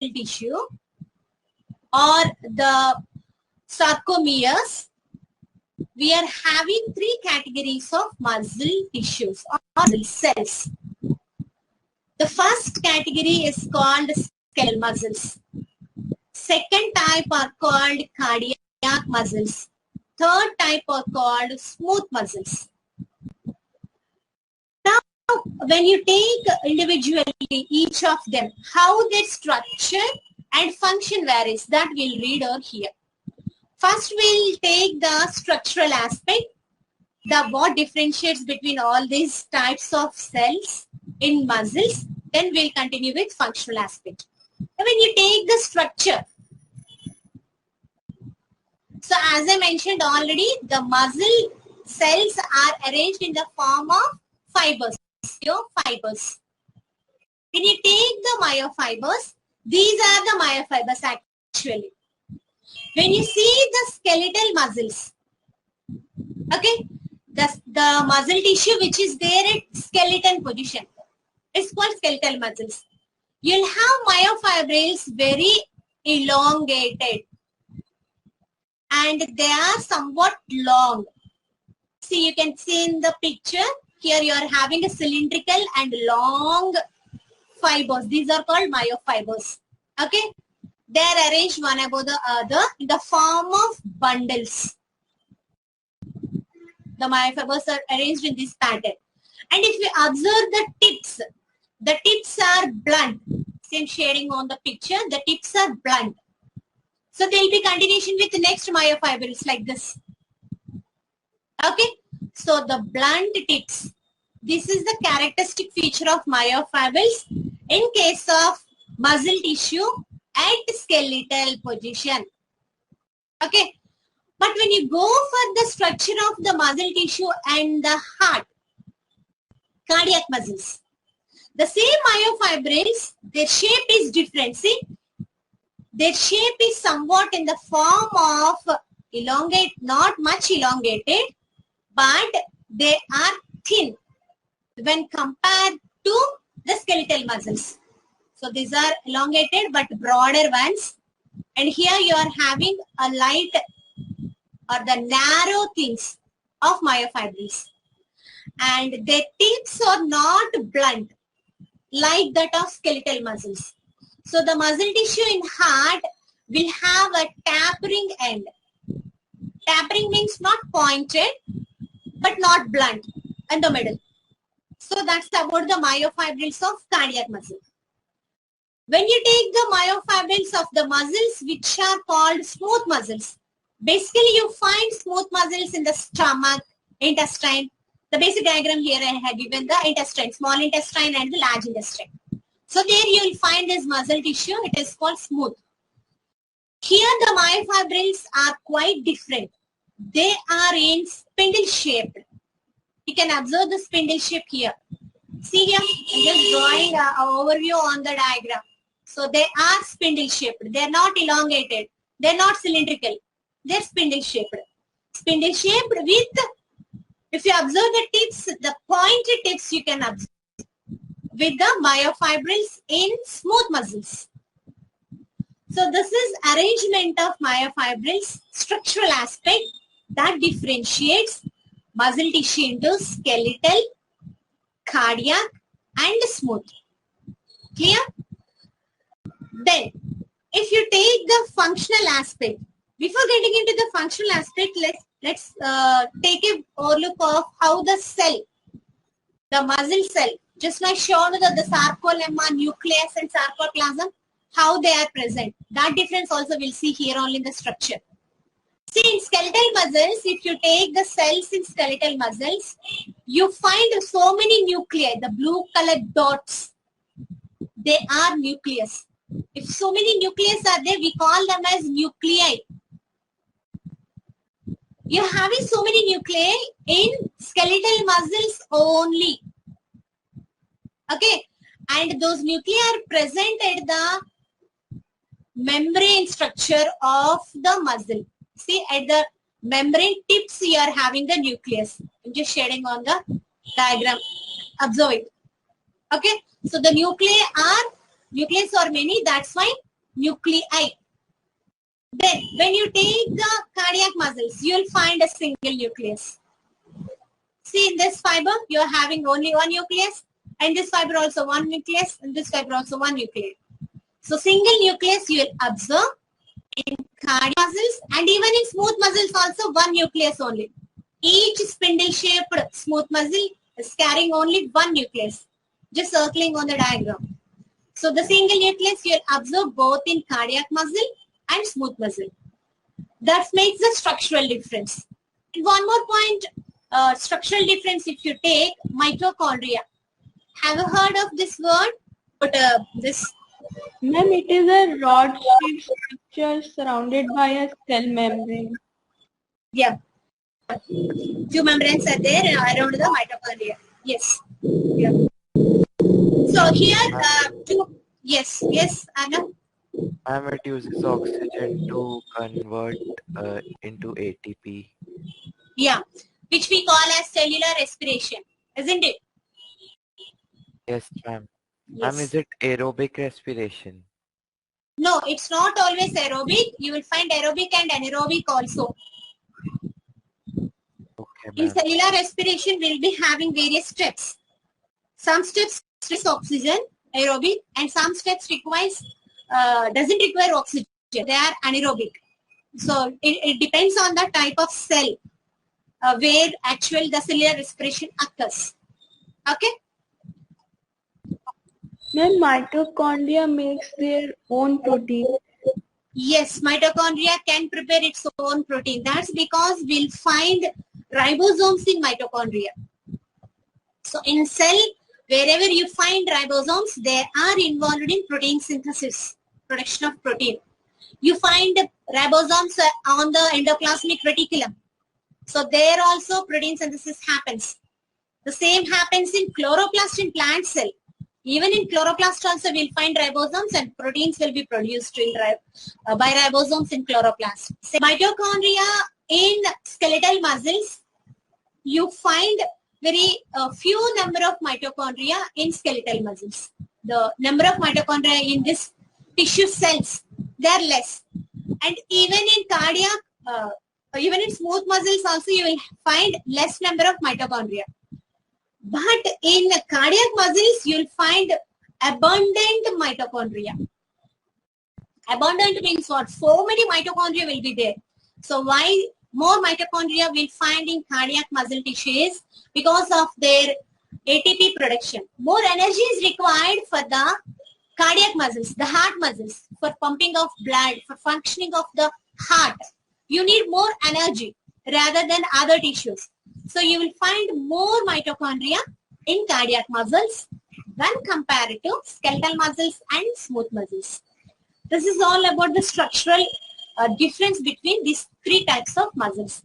tissue or the sarcomeres, we are having three categories of muscle tissues or muscle cells. The first category is called skeletal muscles. Second type are called cardiac muscles. Third type are called smooth muscles. Now, when you take individually each of them, how their structure and function varies, that we'll read over here. First, we'll take the structural aspect, what differentiates between all these types of cells in muscles. Then we'll continue with functional aspect. When you take the structure, so as I mentioned already, the muscle cells are arranged in the form of fibers, myofibers. When you take the myofibers, these are the myofibers actually. When you see the skeletal muscles, okay, the muscle tissue which is there at skeleton position, it's called skeletal muscles. You'll have myofibrils very elongated and they are somewhat long. See, you can see in the picture here you are having a cylindrical and long fibers. These are called myofibers. Okay, they are arranged one above the other in the form of bundles. The myofibers are arranged in this pattern. And if you observe the tips are blunt. Same shading on the picture, the tips are blunt. So there will be continuation with the next myofibrils like this. Okay, so the blunt tips. This is the characteristic feature of myofibrils in case of muscle tissue at skeletal position. Okay, but when you go for the structure of the muscle tissue and the heart, cardiac muscles, the same myofibrils, their shape is different. See, their shape is somewhat in the form of elongate, not much elongated, but they are thin when compared to the skeletal muscles. So these are elongated but broader ones. And here you are having a light or the narrow things of myofibrils. And their tips are not blunt like that of skeletal muscles. So the muscle tissue in heart will have a tapering end. Tapering means not pointed but not blunt in the middle. So that's about the myofibrils of cardiac muscle. When you take the myofibrils of the muscles which are called smooth muscles, basically you find smooth muscles in the stomach, intestine. The basic diagram here I have given the intestine, small intestine and the large intestine. So there you will find this muscle tissue, it is called smooth. Here the myofibrils are quite different. They are in spindle shaped. You can observe the spindle shape here. See here, I'm just drawing an overview on the diagram. So they are spindle shaped. They are not elongated. They are not cylindrical. They are spindle shaped. Spindle shaped with, if you observe the tips, the pointed tips you can observe with the myofibrils in smooth muscles. So this is arrangement of myofibrils, structural aspect that differentiates muscle tissue into skeletal, cardiac and smooth. Clear? Then, if you take the functional aspect, before getting into the functional aspect, let's take a look of how the cell, the muscle cell, just like shown the sarcolemma, nucleus and sarcoplasm, how they are present. That difference also we'll see here only in the structure. See, in skeletal muscles, if you take the cells in skeletal muscles, you find so many nuclei, the blue colored dots. They are nucleus. If so many nucleus are there, we call them as nuclei. You're having so many nuclei in skeletal muscles only. Okay. And those nuclei are present at the membrane structure of the muscle. See, at the membrane tips, you are having the nucleus. I'm just shading on the diagram. Observe it. Okay. So the nucleus are many. That's why nuclei. Then when you take the cardiac muscles, you will find a single nucleus. See, in this fiber, you are having only one nucleus, and this fiber also one nucleus, and this fiber also one nucleus. So single nucleus you will observe in cardiac muscles, and even in smooth muscles also one nucleus only. Each spindle-shaped smooth muscle is carrying only one nucleus, just circling on the diagram. So the single nucleus you will observe both in cardiac muscle and smooth muscle. That makes the structural difference. And one more point, structural difference if you take mitochondria. Have you heard of this word? But this. Ma'am, it is a rod-shaped structure surrounded by a cell membrane. Yeah. Few membranes are there around the mitochondria. Yes. Yeah. So here, yes, Anna. Ma'am, it uses oxygen to convert into ATP. Yeah, which we call as cellular respiration, isn't it? Yes, ma'am. Yes. Ma'am, is it aerobic respiration? No, it's not always aerobic. You will find aerobic and anaerobic also. Okay, In ma'am. cellular respiration, we'll be having various steps. Some steps stress oxygen, aerobic, and some steps doesn't require oxygen. They are anaerobic. So it depends on the type of cell where actual the cellular respiration occurs. Okay. Ma'am, mitochondria makes their own protein. Yes, mitochondria can prepare its own protein. That's because we'll find ribosomes in mitochondria. So in cell, wherever you find ribosomes, they are involved in protein synthesis, production of protein. You find ribosomes on the endoplasmic reticulum. So there also protein synthesis happens. The same happens in chloroplast in plant cell. Even in chloroplast also we'll find ribosomes and proteins will be produced by ribosomes in chloroplast. So mitochondria in skeletal muscles, you find very few number of mitochondria in skeletal muscles. The number of mitochondria in this tissue cells, they are less. And even in cardiac, even in smooth muscles also you will find less number of mitochondria. But in cardiac muscles, you'll find abundant mitochondria. Abundant means what? So many mitochondria will be there. So why more mitochondria we'll find in cardiac muscle tissues? Because of their ATP production. More energy is required for the cardiac muscles, the heart muscles, for pumping of blood, for functioning of the heart. You need more energy rather than other tissues. So you will find more mitochondria in cardiac muscles when compared to skeletal muscles and smooth muscles. This is all about the structural difference between these three types of muscles.